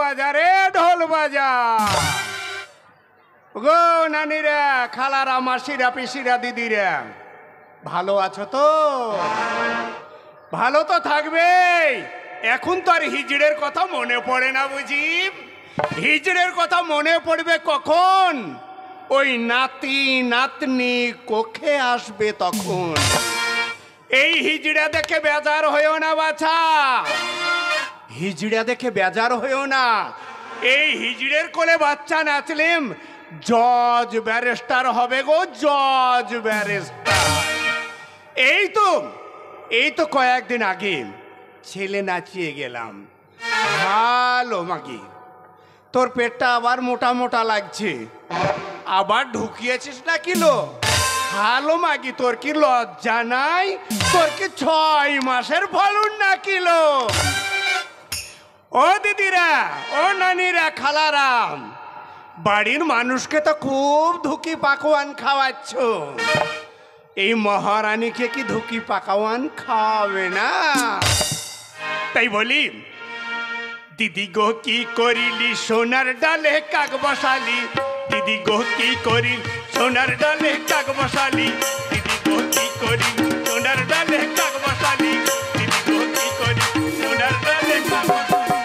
বাজারে ঢোল বাজা গো নানিরা, খালারা, মাসিরা, পিসিরা, দিদিরা, ভালো আছো তো? ভালো তো থাকবে। এখন তো আর হিজড়ের কথা মনে পড়ে না বুঝি? হিজড়ের কথা মনে পড়বে কখন? ওই নাতি নাতনি কোখে আসবে তখন। এই হিজড়া দেখে বেজার হইও না বাছা, হিজড়া দেখে বেজার হইও না। এই হিজড়ের কোলে বাচ্চা নাচলেম জজ ব্যারিস্টার হবে গো, জজ ব্যারিস্টার। এই তো কয়েকদিন আগে ছেলে নাচিয়ে গেলাম। ভালো মাগি, তোর পেটটা আবার মোটা মোটা লাগছে, আবার ঢুকিয়েছিস না কিলো? ভালো মাগি, তোর কি লজ্জা নাই? তোর কি 6 মাসের ফলন না কিলো? ও দিদিরা, ও নানিরা, খালারাম, বাড়ির মানুষকে তো খুব ধুকি পাকোয়ান খাওয়াচ্ছ, এই মহারানীকে কি ধুকি পাকাওয়ান খাওয়াবে না? তাই বলি, দিদি গো কি করিলি সোনার ডালে কাক বসালি, দিদি গো কি করিল সোনার ডালে কাক বসালি, দিদি গো কি করিল সোনার ডালে কাক বসালি, দিদি গো কি করিল সোনার ডালে কাক বসালি।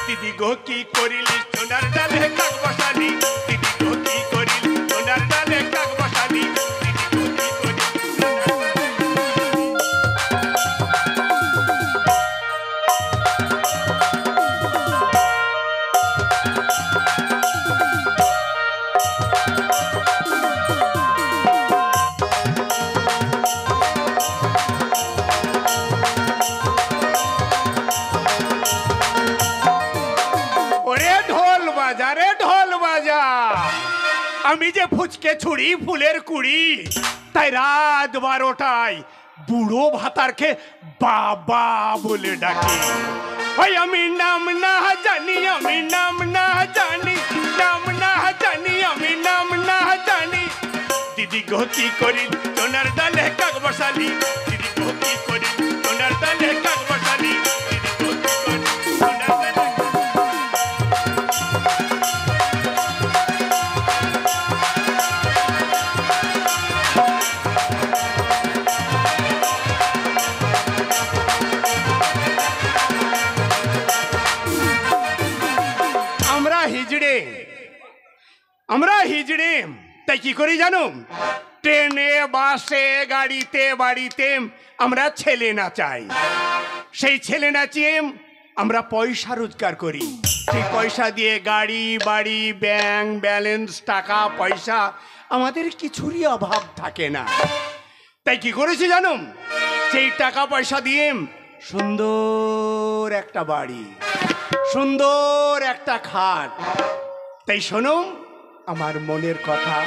দিদি গো কি করিল সোনার ডালে কাক বসালি, দিদি গো কি করিল সোনার ডালে কাক বসালি, দিদি গো কি করিল আমি যে ফুচকে ছুড়ি ফুলের কুড়ি, তাই রাত 12টায় বুড়ো ভাতারকে বাবা বলে ডাকি। ওই আমি নাম না জানি, আমি নাম না জানি, নাম না জানি, আমি নাম না জানি। দিদি গো কি করিল সোনার ডালে কাক বসালি, দিদি গো কি করিল সোনার ডালে কাক বসালি, দিদি গো কি করিল সোনার ডালে। আমরা হিজড়ে তাই কি করি জানো? ট্রেনে, বাসে, গাড়িতে, বাড়িতে আমরা ছেলে নাচাই। সেই ছেলে নাচিয়ে আমরা পয়সা রোজগার করি। সেই পয়সা দিয়ে গাড়ি, বাড়ি, ব্যাংক ব্যালেন্স, টাকা পয়সা, আমাদের কিছুরই অভাব থাকে না। তাই কি করেছি জানো? সেই টাকা পয়সা দিয়ে সুন্দর একটা বাড়ি, সুন্দর একটা খাট। তাই শোনো আমার মনের কথা।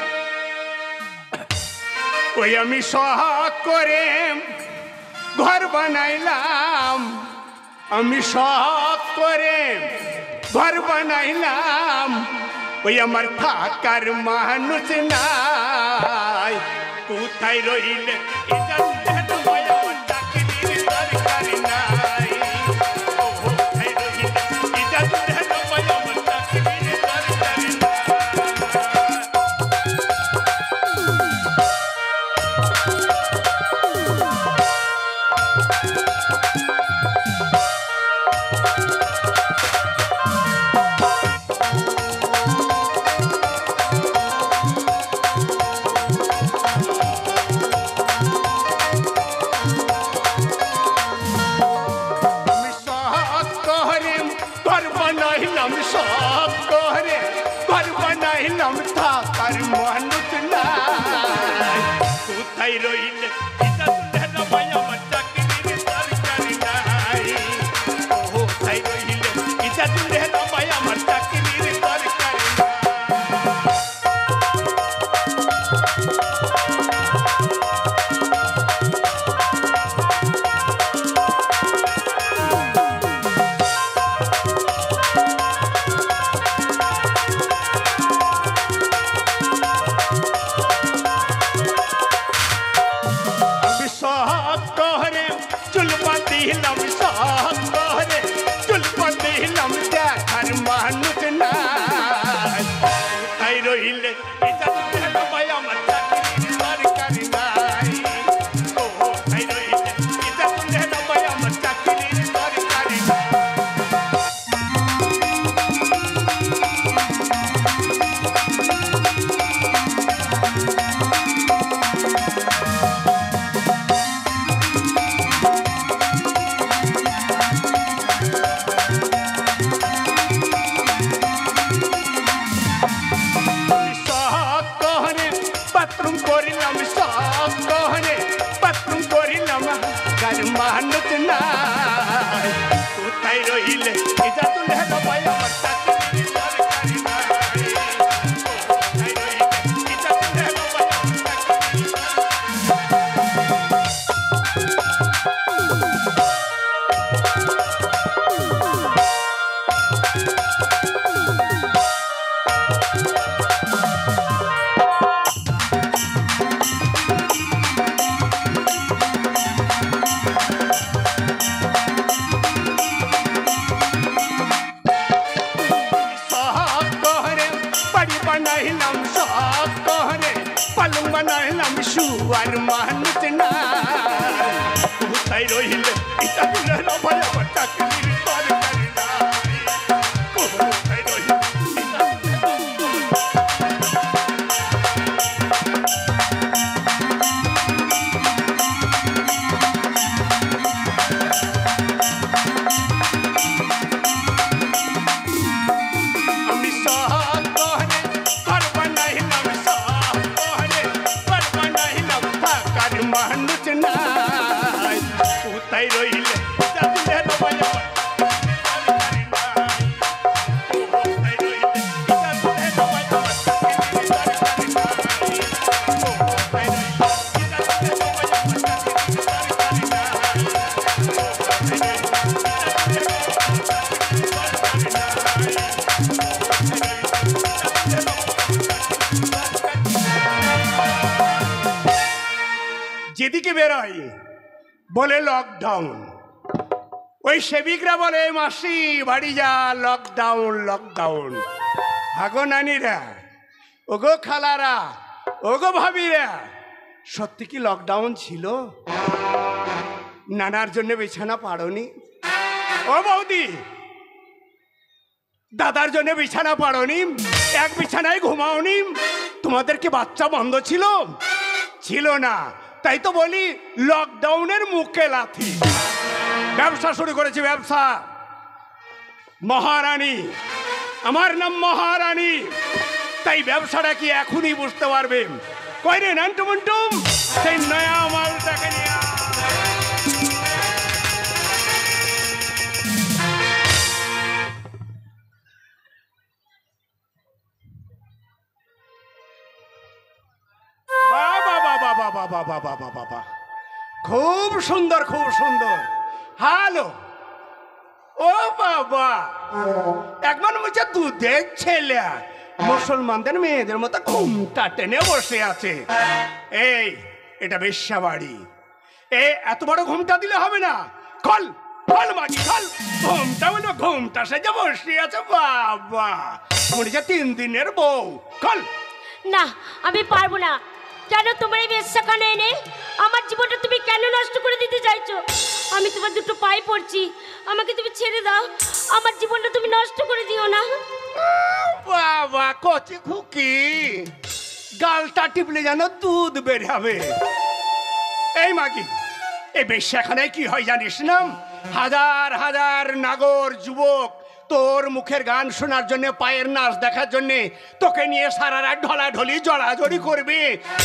ওই আমি শখ করে ঘর বানাইলাম, আমি শখ করে ঘর বানাইলাম, ওই আমার থাকার মানুষ নাই। কোথায় রইলে আর মানুষ না কোথায় রইলে এটা দিলে না ভাই আমার চাকরির দরকার নাই কোথায় রইলে যেদিকে বেরোয় বলে লকডাউন, ওই সেবিকরা বলে মাসি বাড়ি যা, লকডাউন লকডাউন। হাগো নানিরা, ওগো খালারা, ওগো ভাবিরা, সত্যি কি লকডাউন ছিল? নানার জন্য বিছানা পাড়নি? ও বৌদি, দাদার জন্য বিছানা পাড়নি? এক বিছানায় ঘুমাওনি? তোমাদেরকে বাচ্চা বন্ধ ছিল? ছিল না, তাই তো বলি লকডাউনের মুখে লাথি। ব্যবসা শুরু করেছি, ব্যবসা। মহারানী, আমার নাম মহারানী, তাই ব্যবসাটা কি এখনই বুঝতে পারবে। কই রে নান্টুমন্টুম, সেই নয়া মালটাকে নিয়ে বাবা, খুব সুন্দর, খুব সুন্দর। হ্যালো, ও বাবা, একবার বলছে দুধের ছেলে মুসলমানদের মেয়েদের মতো ঘুমটা টেনে বসে আছে। এই, এটা বেশ্যা বাড়ি। এত বড় ঘুমটা দিলে হবে না। খল খল মাগি খল, ঘুমটা বলবো, ঘুমটা সে যে বসে আছে। বাবা, মনে হচ্ছে 3 দিনের বউ। খল। না, আমি পারবো না। কেন তোমার এই বেশ্যাখানা এনে আমার জীবনটা তুমি কেন নষ্ট করে দিতে চাইছো? আমি তোমার দুটো পায়ে পড়ছি, আমাকে তুমি ছেড়ে দাও। আমার জীবনটা তুমি নষ্ট করে দিও না। বাবা, কচি খুকি, গালটা টিপলে যেন দুধ বের হবে। এই মাগি, এই বেশ্যাখানায় কি হয় জানিস না? হাজার হাজার নাগর যুবক তোর মুখের গান শোনার জন্য, পায়ের নাচ দেখার জন্য তোকে নিয়ে সারা রাত ঢলাঢলি জড়াজড়ি করবে।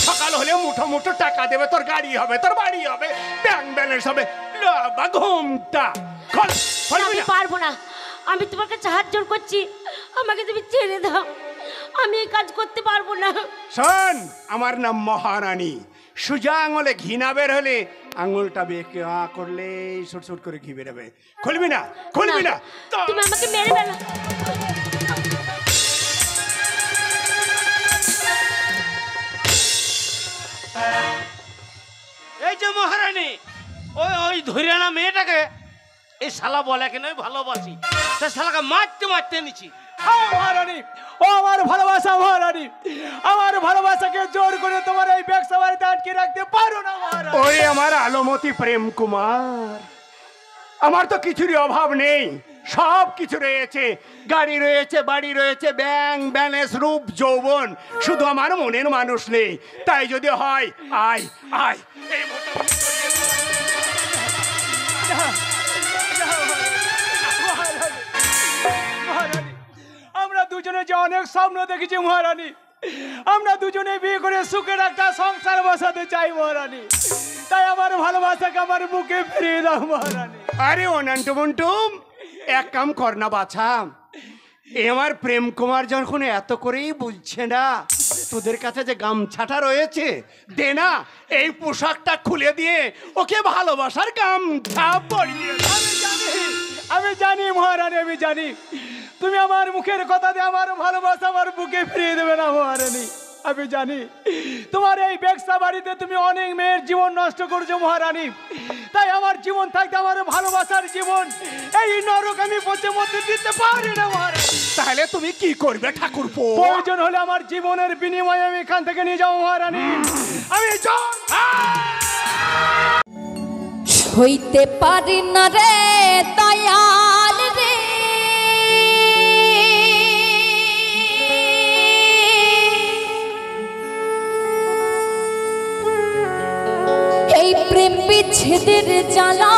সকাল হলে মুঠো মুঠো টাকা দেবে, তোর গাড়ি হবে, তোর বাড়ি হবে, ব্যাংক ব্যালেন্স হবে। বাবা, ঘুমটা আমি পারবো না। আমি তোমার কাছে হাত জোড় করছি, আমাকে তুমি ছেড়ে দাও। আমি এই কাজ করতে পারবো না। শোন, আমার নাম মহারানী। সোজা আঙুলে ঘি না বের হলে আঙুলটা বেঁকে করলে সুট করে ঘি বেরোবে। খুলবি না, খুলবি না। তুমি আমাকে মেরে ফেলো। এই যে মহারানী, ওই ধরে না মেয়েটাকে, এই শালা বলে কেন ভালোবাসি, তা শালাকে মারতে মারতে নিচ্ছি। মহারানী, ও আমার ভালোবাসা মহারানী, আমার ভালোবাসাকে জোর করে তোমার এই ব্যবসা বাড়িতে আটকে রাখতে পারো না মহারানী। ওই আমার আলমতি প্রেম কুমার, আমার তো কিছুরই অভাব নেই, সব কিছু রয়েছে। গাড়ি রয়েছে, বাড়ি রয়েছে, ব্যাংক ব্যালেন্স, রূপ যৌবন, শুধু আমার মনের মানুষ নেই। তাই যদি হয়, আয় আয়। আমরা দুজনে যে অনেক স্বপ্ন দেখেছি মহারানী, আমরা দুজনে বিয়ে করে সুখের একটা সংসার বসাতে চাই মহারানী। তাই আমার ভালোবাসাকে আমার বুকে ফিরিয়ে দাও মহারানী। আরে ও নান্টুমন্টুম, এক কাম কর না বাছা, আমার প্রেম কুমার যখন এত করেই বুঝছে না, তোদের কাছে যে গামছাটা রয়েছে দে না, এই পোশাকটা খুলে দিয়ে ওকে ভালোবাসার গামছা পরিয়ে। আমি জানি মহারানী, আমি জানি তুমি আমার মুখের কথা দিয়ে আমার ভালোবাসা আমার বুকে ফিরিয়ে দেবে না মহারানী। আমি জানি তোমার এই ব্যবসা বাড়িতে তুমি অনেক মেয়ের জীবন নষ্ট করেছো মহারানী, তাই আমার জীবন থাকতে আমার ভালোবাসার জীবন এই নরক আমি পথে মধ্যে দিতে পারি না মহারানী। তাহলে তুমি কি করবে ঠাকুরপো? প্রয়োজন হলে আমার জীবনের বিনিময়ে আমি এখান থেকে নিয়ে যাবো মহারানী। আমি হইতে পারি না রে দয়াল রে, এই প্রেম বিচ্ছেদের জ্বালা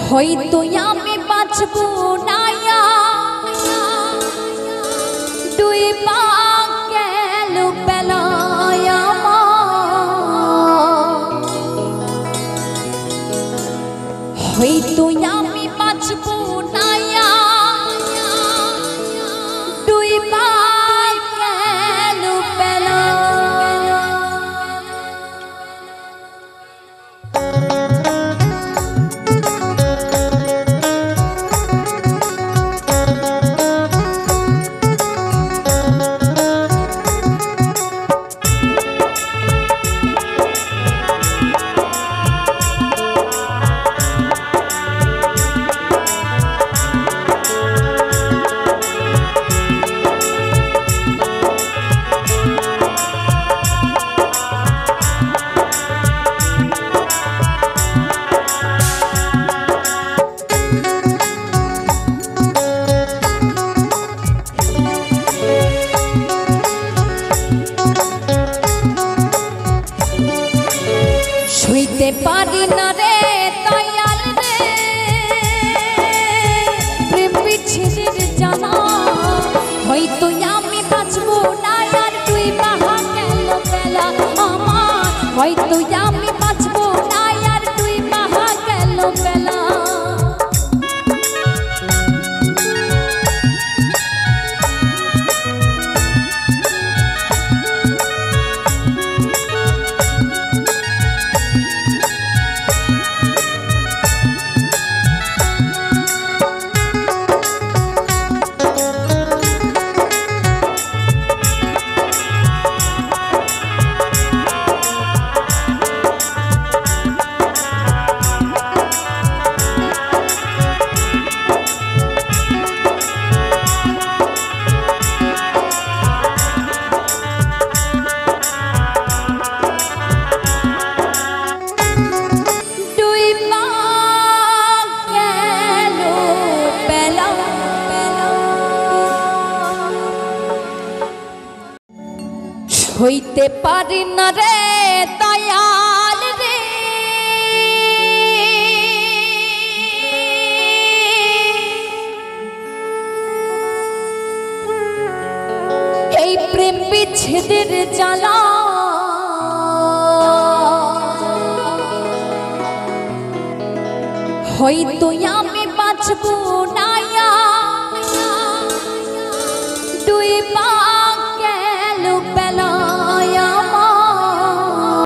হয়তো আমি বাঁচব না, দুই পা গেল বেলায় হয়তো আমি বাঁচব না, দুই পা গেল বেলায়। সইতে পারি না রে দয়াল রে, প্রেম বিচ্ছেদের জ্বালা হয়তো আমি বাঁচবো না, আর তুই বাহা গেল বেলা আমার হয়তো আমি বাঁচবো না, আর তুই বাহা গেল বেলা। হইতে পারি না রে দয়াল রে, এই প্রেম বিচ্ছেদের জ্বালা হয়তো আমি বাঁচবো